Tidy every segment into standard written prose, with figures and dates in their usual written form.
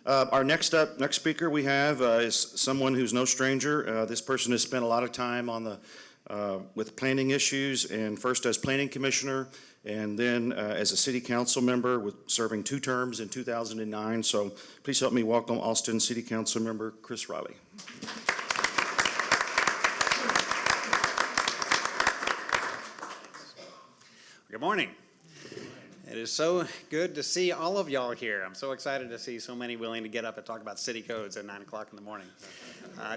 Our next speaker we have is someone who's no stranger. This person has spent a lot of time on with planning issues, and first as planning commissioner, and then as a city council member with serving 2 terms in 2009. So please help me welcome Austin City Council member Chris Riley. Good morning. It is so good to see all of y'all here. I'm so excited to see so many willing to get up and talk about city codes at 9 o'clock in the morning.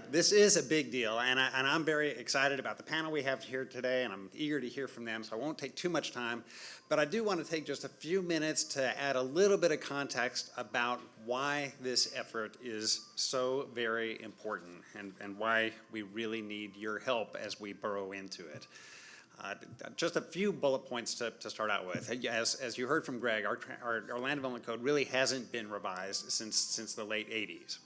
This is a big deal, and I'm very excited about the panel we have here today, and I'm eager to hear from them, so I won't take too much time. But I do want to take just a few minutes to add a little bit of context about why this effort is so very important and why we really need your help as we burrow into it. Just a few bullet points to start out with. As you heard from Greg, our land development code really hasn't been revised since the late 80s.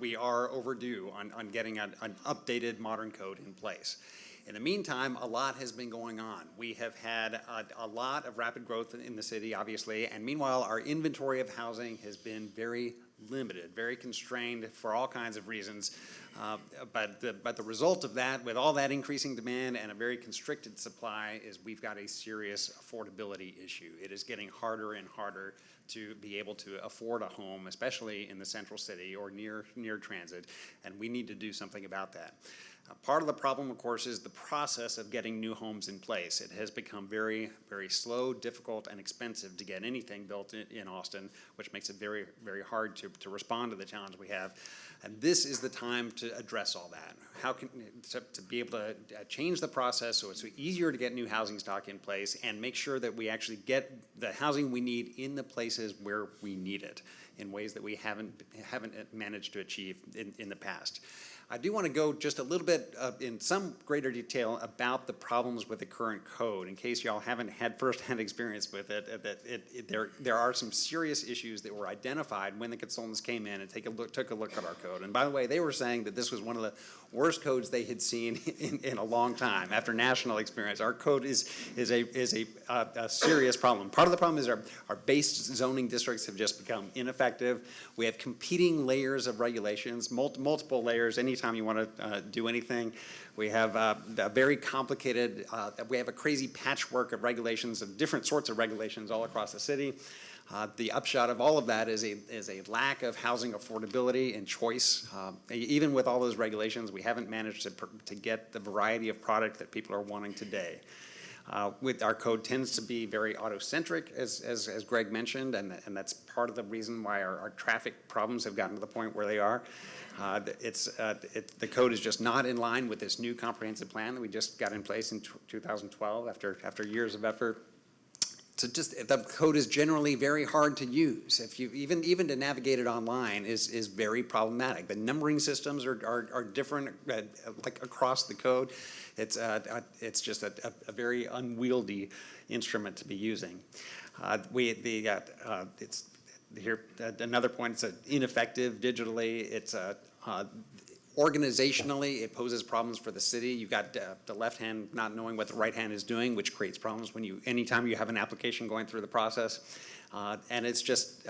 We are overdue on getting an updated modern code in place. In the meantime, a lot has been going on. We have had a lot of rapid growth in the city, obviously, and meanwhile, our inventory of housing has been very limited, very constrained for all kinds of reasons. But the result of that, with all that increasing demand and a very constricted supply, is we've got a serious affordability issue. It is getting harder and harder to be able to afford a home, especially in the central city or near transit, and we need to do something about that. Part of the problem, of course, is the process of getting new homes in place. It has become very, very slow, difficult, and expensive to get anything built in Austin, which makes it very, very hard to respond to the challenge we have. And this is the time to address all that. To be able to change the process so it's easier to get new housing stock in place and make sure that we actually get the housing we need in the places where we need it in ways that we haven't managed to achieve in the past. I do want to go just a little bit in some greater detail about the problems with the current code. In case y'all haven't had firsthand experience with it, there are some serious issues that were identified when the consultants came in and took a look at our code. And by the way, they were saying that this was one of the worst codes they had seen in a long time. After national experience, our code is a serious problem. Part of the problem is our base zoning districts have just become ineffective. We have competing layers of regulations, multiple layers. Anytime you want to do anything, we have a very complicated, we have a crazy patchwork of regulations, of different sorts of regulations all across the city. The upshot of all of that is a lack of housing affordability and choice. Even with all those regulations, we haven't managed to get the variety of product that people are wanting today. With our code tends to be very auto-centric, as Greg mentioned, and that's part of the reason why our traffic problems have gotten to the point where they are. The code is just not in line with this new comprehensive plan that we just got in place in 2012 after years of effort. So the code is generally very hard to use. If you even to navigate it online is very problematic. The numbering systems are different like across the code. It's just a very unwieldy instrument to be using. It's here another point. It's ineffective digitally. It's organizationally, it poses problems for the city. You've got the left hand not knowing what the right hand is doing, which creates problems anytime you have an application going through the process. And it's just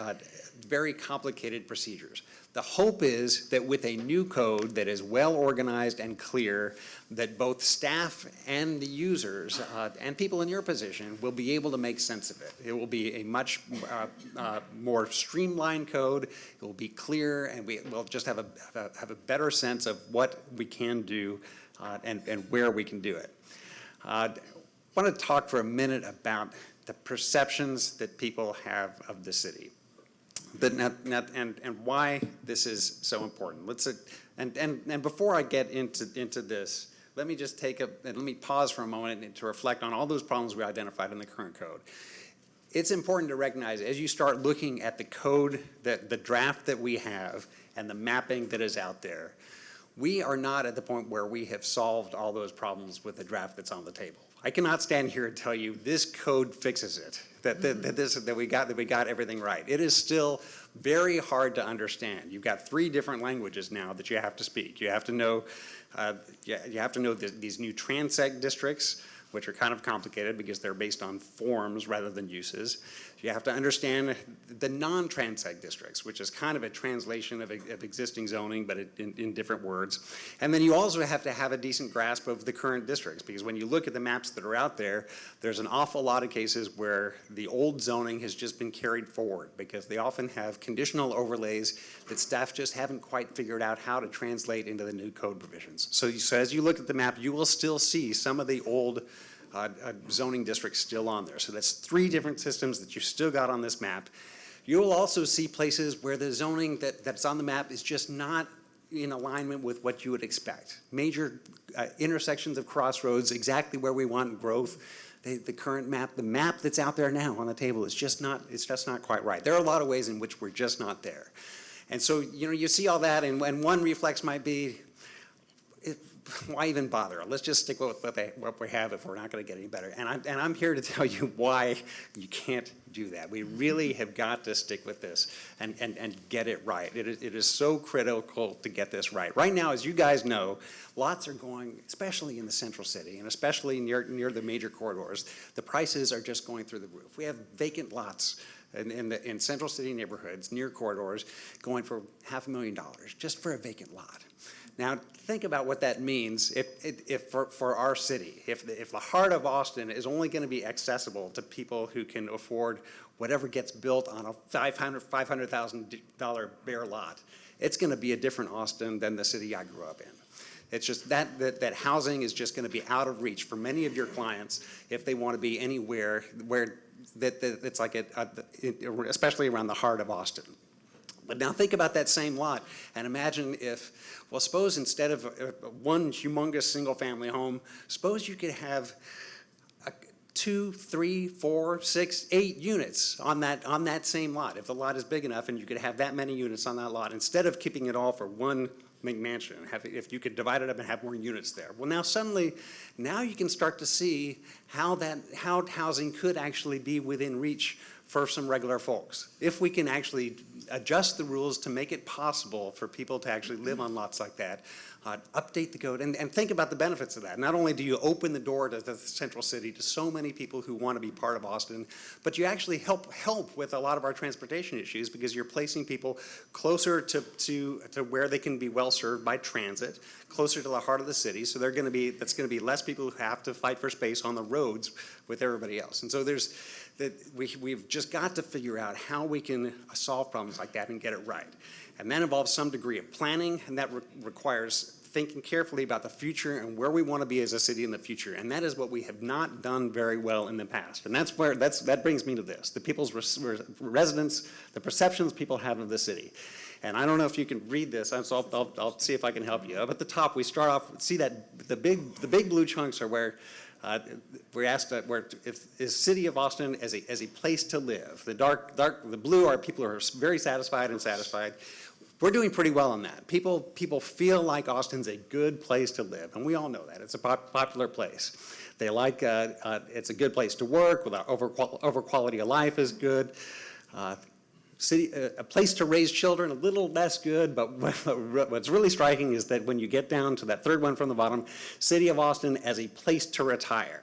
very complicated procedures. The hope is that with a new code that is well organized and clear, that both staff and the users and people in your position will be able to make sense of it. It will be a much more streamlined code. It will be clear, and we will just have a better sense of what we can do and where we can do it. I want to talk for a minute about the perceptions that people have of the city. And why this is so important. And before I get into this, let me just let me pause for a moment to reflect on all those problems we identified in the current code. It's important to recognize as you start looking at the code, the draft that we have and the mapping that is out there, we are not at the point where we have solved all those problems with the draft that's on the table. I cannot stand here and tell you this code fixes it, that we got everything right. It is still very hard to understand. You've got 3 different languages now that you have to speak. You have to know these new transect districts, which are kind of complicated because they're based on forms rather than uses. You have to understand the non-transect districts, which is kind of a translation of existing zoning, but in different words. And then you also have to have a decent grasp of the current districts, because when you look at the maps that are out there, there's an awful lot of cases where the old zoning has just been carried forward, because they often have conditional overlays that staff just haven't quite figured out how to translate into the new code provisions. So as you look at the map, you will still see some of the old zoning districts still on there. So that's 3 different systems that you've still got on this map. You will also see places where the zoning that's on the map is just not in alignment with what you would expect. Major intersections of crossroads, exactly where we want growth. The current map, the map that's out there now on the table is just not, it's just not quite right. There are a lot of ways in which we're just not there. And so, you know, you see all that, and one reflex might be, why even bother? Let's just stick with what we have if we're not going to get any better. And I'm here to tell you why you can't do that. We really have got to stick with this and get it right. It is so critical to get this right. Right now, as you guys know, lots are going, especially in the central city and especially near the major corridors, the prices are just going through the roof. We have vacant lots in central city neighborhoods near corridors going for $500,000 just for a vacant lot. Now, think about what that means if for our city. If the heart of Austin is only going to be accessible to people who can afford whatever gets built on a $500,000 bare lot, it's going to be a different Austin than the city I grew up in. It's just that housing is just going to be out of reach for many of your clients if they want to be anywhere where it's like especially around the heart of Austin. But now think about that same lot and imagine if, well, suppose instead of one humongous single-family home, suppose you could have 2, 3, 4, 6, 8 units on that same lot. If the lot is big enough and you could have that many units on that lot, instead of keeping it all for one McMansion, if you could divide it up and have more units there. Well, now suddenly, now you can start to see how housing could actually be within reach for some regular folks. If we can actually adjust the rules to make it possible for people to actually live on lots like that, update the code, and think about the benefits of that. Not only do you open the door to the central city to so many people who want to be part of Austin, but you actually help with a lot of our transportation issues because you're placing people closer to where they can be well served by transit, closer to the heart of the city. So that's going to be less people who have to fight for space on the roads with everybody else. And so we've just got to figure out how we can solve problems like that and get it right. And that involves some degree of planning, and that requires thinking carefully about the future and where we want to be as a city in the future. And that is what we have not done very well in the past. And that brings me to this, the people's residents, the perceptions people have of the city. And I don't know if you can read this, so I'll see if I can help you. Up at the top, we start off, see that the big blue chunks are where we're asked is City of Austin as a place to live. The blue are people who are very satisfied and satisfied. We're doing pretty well on that. People feel like Austin's a good place to live, and we all know that. It's a popular place. They like it's a good place to work. Over quality of life is good. A place to raise children, a little less good, but what's really striking is that when you get down to that third one from the bottom, City of Austin as a place to retire.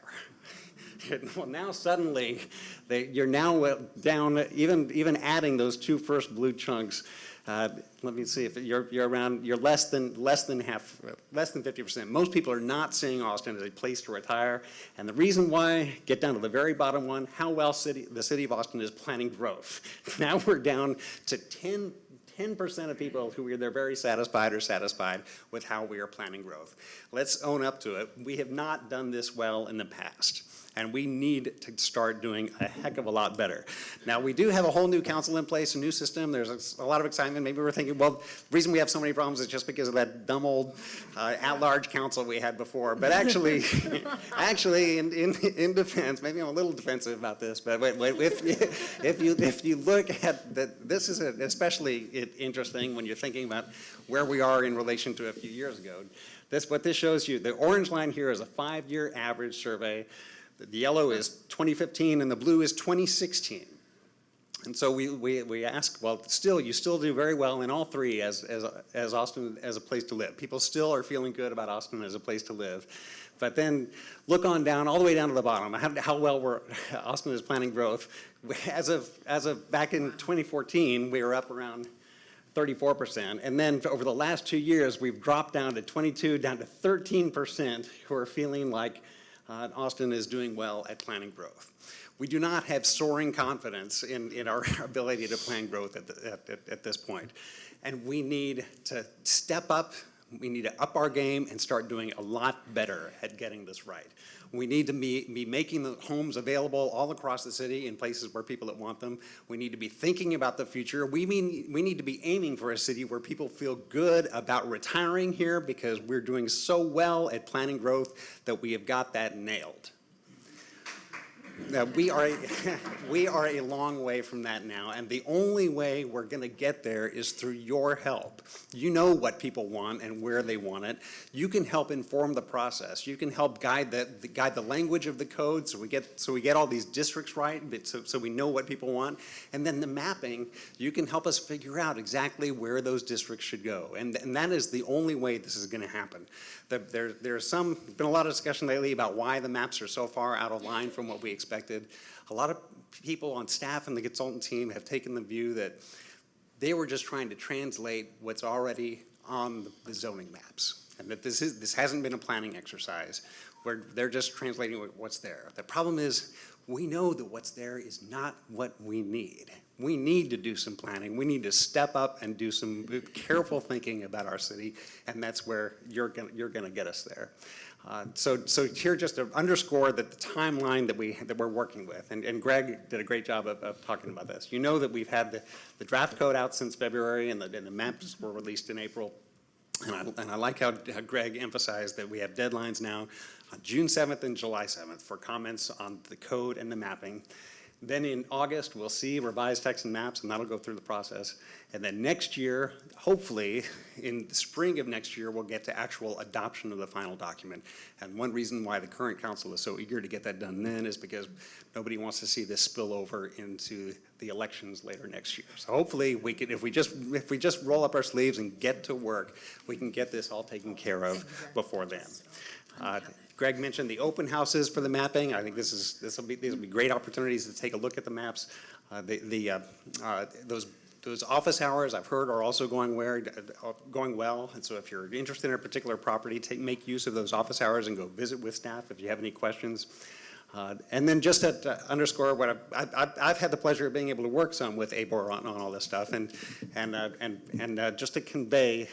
Well, now suddenly, you're now down, even adding those 2 first blue chunks. Let me see if you're less than 50%. Most people are not seeing Austin as a place to retire, and the reason why, get down to the very bottom one, how well the city of Austin is planning growth. Now we're down to 10% of people who they're very satisfied with how we are planning growth. Let's own up to it. We have not done this well in the past, and we need to start doing a heck of a lot better. Now, we do have a whole new council in place, a new system. There's a lot of excitement. Maybe we're thinking, well, the reason we have so many problems is just because of that dumb old at-large council we had before. But actually, in defense, maybe I'm a little defensive about this, but if you look at that, this is especially interesting when you're thinking about where we are in relation to a few years ago. What this shows you, the orange line here is a 5-year average survey. The yellow is 2015 and the blue is 2016. And so we ask, well, you still do very well in all three as Austin as a place to live. People still are feeling good about Austin as a place to live. But then look on down, all the way down to the bottom, how well Austin is planning growth. As of back in 2014, we were up around 34%. And then over the last 2 years, we've dropped down to 22, down to 13% who are feeling like Austin is doing well at planning growth. We do not have soaring confidence in our ability to plan growth at this point. And we need to step up, we need to up our game and start doing a lot better at getting this right. We need to be making the homes available all across the city in places where people that want them. We need to be thinking about the future. We need to be aiming for a city where people feel good about retiring here because we're doing so well at planning growth that we have got that nailed. Now, we are a long way from that now, and the only way we're going to get there is through your help. You know what people want and where they want it. You can help inform the process. You can help guide the language of the code so we get all these districts right, so we know what people want. And then the mapping, you can help us figure out exactly where those districts should go. And that is the only way this is going to happen. There's been a lot of discussion lately about why the maps are so far out of line from what we expected. A lot of people on staff and the consultant team have taken the view that they were just trying to translate what's already on the zoning maps, and that this hasn't been a planning exercise where they're just translating what's there. The problem is we know that what's there is not what we need. We need to do some planning. We need to step up and do some careful thinking about our city, and that's where you're gonna get us there. So here, just to underscore that the timeline that we're working with, and Greg did a great job of talking about this. You know that we've had the draft code out since February, and the maps were released in April. And I like how Greg emphasized that we have deadlines now on June 7th and July 7th for comments on the code and the mapping. Then in August, we'll see revised text and maps, and that'll go through the process. And then next year, hopefully, in the spring of next year, we'll get to actual adoption of the final document. And one reason why the current council is so eager to get that done then is because nobody wants to see this spill over into the elections later next year. So hopefully, we can, if we just roll up our sleeves and get to work, we can get this all taken care of before then. Greg mentioned the open houses for the mapping. I think these will be great opportunities to take a look at the maps. Those office hours I've heard are also going well. And so if you're interested in a particular property, make use of those office hours and go visit with staff if you have any questions. And then just to underscore what I've had the pleasure of being able to work some with ABOR on all this stuff, and just to convey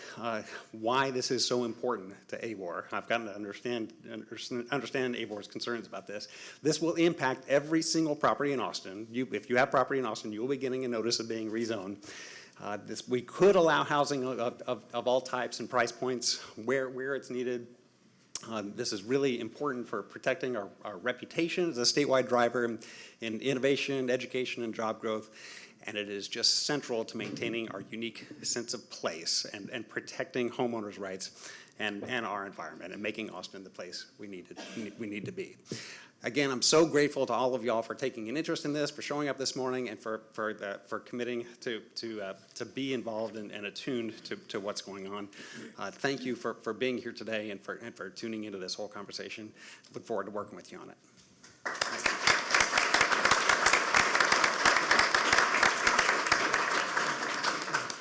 why this is so important to ABOR. I've gotten to understand ABOR's concerns about this. This will impact every single property in Austin. If you have property in Austin, you will be getting a notice of being rezoned. We could allow housing of all types and price points where it's needed. This is really important for protecting our reputation as a statewide driver in innovation, education, and job growth. And it is just central to maintaining our unique sense of place and protecting homeowners' rights and our environment and making Austin the place we need to be. Again, I'm so grateful to all of y'all for taking an interest in this, for showing up this morning, and for committing to be involved and attuned to what's going on. Thank you for being here today and for tuning into this whole conversation. Look forward to working with you on it.